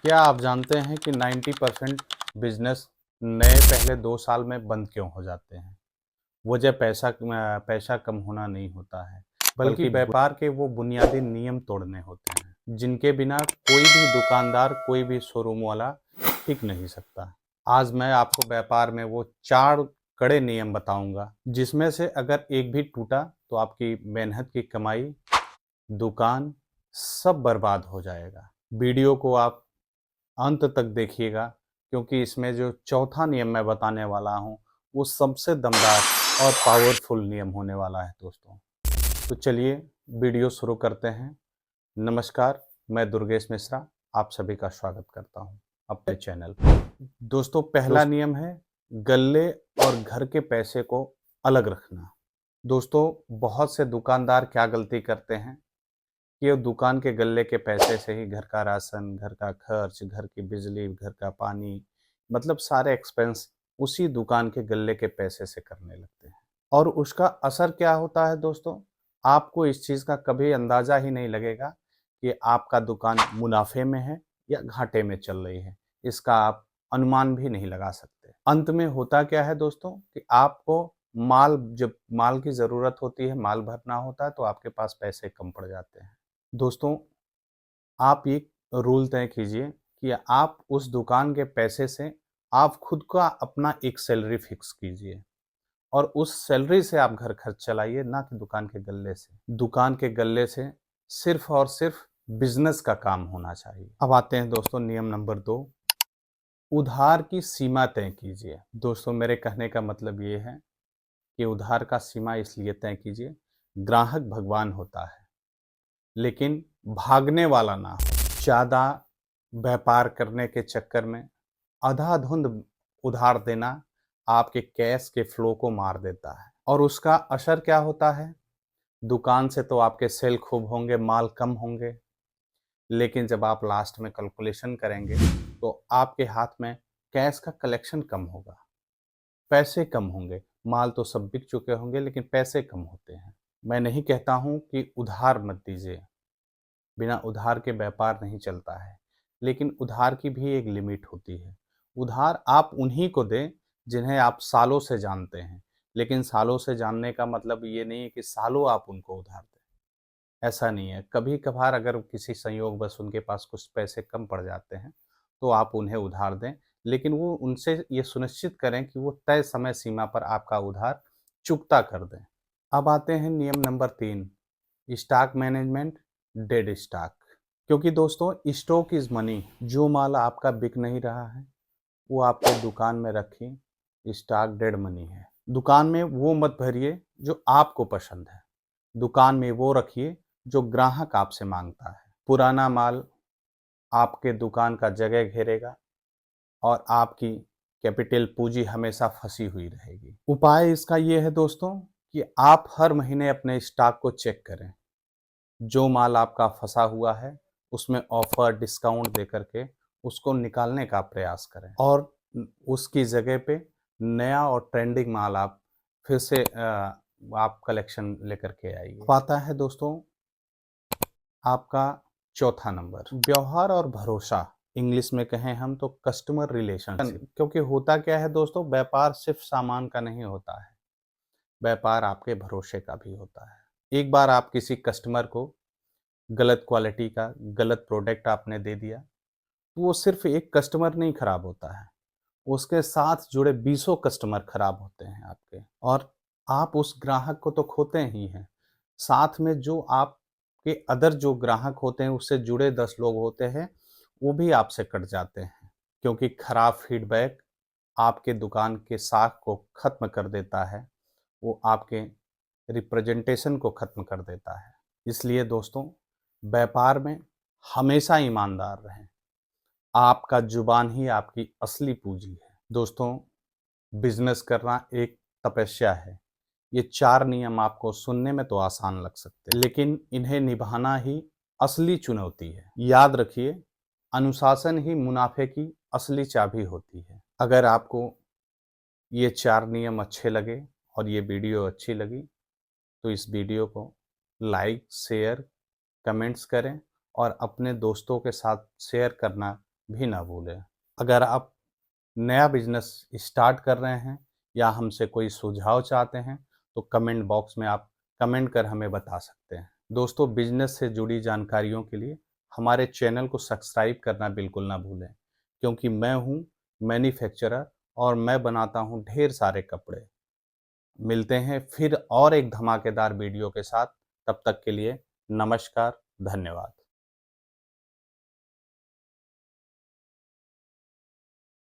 क्या आप जानते हैं कि 90% बिजनेस नए पहले 2 साल में बंद क्यों हो जाते हैं? वजह पैसा कम होना नहीं होता है, बल्कि व्यापार के वो बुनियादी नियम तोड़ने होते हैं, जिनके बिना कोई भी दुकानदार, कोई भी शोरूम वाला टिक नहीं सकता। आज मैं आपको व्यापार में वो 4 कड़े नियम बताऊंगा, जिसमें से अगर एक भी टूटा तो आपकी मेहनत की कमाई, दुकान सब बर्बाद हो जाएगा। वीडियो को आप अंत तक देखिएगा, क्योंकि इसमें जो चौथा नियम मैं बताने वाला हूँ वो सबसे दमदार और पावरफुल नियम होने वाला है दोस्तों। तो चलिए वीडियो शुरू करते हैं। नमस्कार, मैं दुर्गेश मिश्रा आप सभी का स्वागत करता हूँ अपने चैनल पर। दोस्तों, पहला नियम है गल्ले और घर के पैसे को अलग रखना। दोस्तों, बहुत से दुकानदार क्या गलती करते हैं कि वो दुकान के गल्ले के पैसे से ही घर का राशन, घर का खर्च, घर की बिजली, घर का पानी, मतलब सारे एक्सपेंस उसी दुकान के गल्ले के पैसे से करने लगते हैं। और उसका असर क्या होता है दोस्तों, आपको इस चीज़ का कभी अंदाज़ा ही नहीं लगेगा कि आपका दुकान मुनाफे में है या घाटे में चल रही है। इसका आप अनुमान भी नहीं लगा सकते। अंत में होता क्या है दोस्तों कि आपको जब माल की ज़रूरत होती है, माल भरना होता है, तो आपके पास पैसे कम पड़ जाते हैं। दोस्तों, आप एक रूल तय कीजिए कि आप उस दुकान के पैसे से आप खुद का अपना एक सैलरी फिक्स कीजिए और उस सैलरी से आप घर खर्च चलाइए, ना कि दुकान के गल्ले से। दुकान के गल्ले से सिर्फ और सिर्फ बिजनेस का काम होना चाहिए। अब आते हैं दोस्तों नियम नंबर 2, उधार की सीमा तय कीजिए। दोस्तों, मेरे कहने का मतलब ये है कि उधार का सीमा इसलिए तय कीजिए, ग्राहक भगवान होता है, लेकिन भागने वाला ना हो। ज़्यादा व्यापार करने के चक्कर में अंधाधुंध उधार देना आपके कैश के फ्लो को मार देता है और उसका असर क्या होता है, दुकान से तो आपके सेल खूब होंगे, माल कम होंगे, लेकिन जब आप लास्ट में कैलकुलेशन करेंगे तो आपके हाथ में कैश का कलेक्शन कम होगा, पैसे कम होंगे। माल तो सब बिक चुके होंगे, लेकिन पैसे कम होते हैं। मैं नहीं कहता हूँ कि उधार मत दीजिए, बिना उधार के व्यापार नहीं चलता है, लेकिन उधार की भी एक लिमिट होती है। उधार आप उन्हीं को दें जिन्हें आप सालों से जानते हैं, लेकिन सालों से जानने का मतलब ये नहीं है कि सालों आप उनको उधार दें। ऐसा नहीं है। कभी कभार अगर किसी संयोगवश उनके पास कुछ पैसे कम पड़ जाते हैं तो आप उन्हें उधार दें, लेकिन वो उनसे ये सुनिश्चित करें कि वो तय समय सीमा पर आपका उधार चुकता कर दें। अब आते हैं नियम number 3, stock management, dead stock. क्योंकि दोस्तों, स्टॉक इज मनी। जो माल आपका बिक नहीं रहा है वो आपके दुकान में रखिए, स्टॉक डेड मनी है। दुकान में वो मत भरिए जो आपको पसंद है, दुकान में वो रखिए जो ग्राहक आपसे मांगता है। पुराना माल आपके दुकान का जगह घेरेगा और आपकी कैपिटल पूंजी हमेशा फंसी हुई रहेगी। उपाय इसका ये है दोस्तों कि आप हर महीने अपने स्टॉक को चेक करें। जो माल आपका फंसा हुआ है उसमें ऑफर, डिस्काउंट दे करके उसको निकालने का प्रयास करें और उसकी जगह पे नया और ट्रेंडिंग माल आप फिर से आप कलेक्शन लेकर के आइए। अब आता है दोस्तों आपका चौथा नंबर, व्यवहार और भरोसा। इंग्लिश में कहें हम तो कस्टमर रिलेशनशिप। क्योंकि होता क्या है दोस्तों, व्यापार सिर्फ सामान का नहीं होता है, व्यापार आपके भरोसे का भी होता है। एक बार आप किसी कस्टमर को गलत क्वालिटी का गलत प्रोडक्ट आपने दे दिया तो वो सिर्फ एक कस्टमर नहीं खराब होता है, उसके साथ जुड़े बीसों कस्टमर खराब होते हैं आपके, और आप उस ग्राहक को तो खोते ही हैं, साथ में जो आपके अदर जो ग्राहक होते हैं उससे जुड़े 10 लोग होते हैं वो भी आपसे कट जाते हैं। क्योंकि खराब फीडबैक आपके दुकान के साख को खत्म कर देता है, वो आपके रिप्रेजेंटेशन को खत्म कर देता है। इसलिए दोस्तों, व्यापार में हमेशा ईमानदार रहें। आपका जुबान ही आपकी असली पूंजी है। दोस्तों, बिजनेस करना एक तपस्या है। ये 4 नियम आपको सुनने में तो आसान लग सकते हैं, लेकिन इन्हें निभाना ही असली चुनौती है। याद रखिए, अनुशासन ही मुनाफे की असली चाबी होती है। अगर आपको ये 4 नियम अच्छे लगे और ये वीडियो अच्छी लगी तो इस वीडियो को लाइक, शेयर, कमेंट्स करें और अपने दोस्तों के साथ शेयर करना भी ना भूलें। अगर आप नया बिजनेस स्टार्ट कर रहे हैं या हमसे कोई सुझाव चाहते हैं तो कमेंट बॉक्स में आप कमेंट कर हमें बता सकते हैं। दोस्तों, बिजनेस से जुड़ी जानकारियों के लिए हमारे चैनल को सब्सक्राइब करना बिल्कुल ना भूलें, क्योंकि मैं हूँ मैन्युफैक्चरर और मैं बनाता हूँ ढेर सारे कपड़े। मिलते हैं फिर और एक धमाकेदार वीडियो के साथ। तब तक के लिए नमस्कार, धन्यवाद।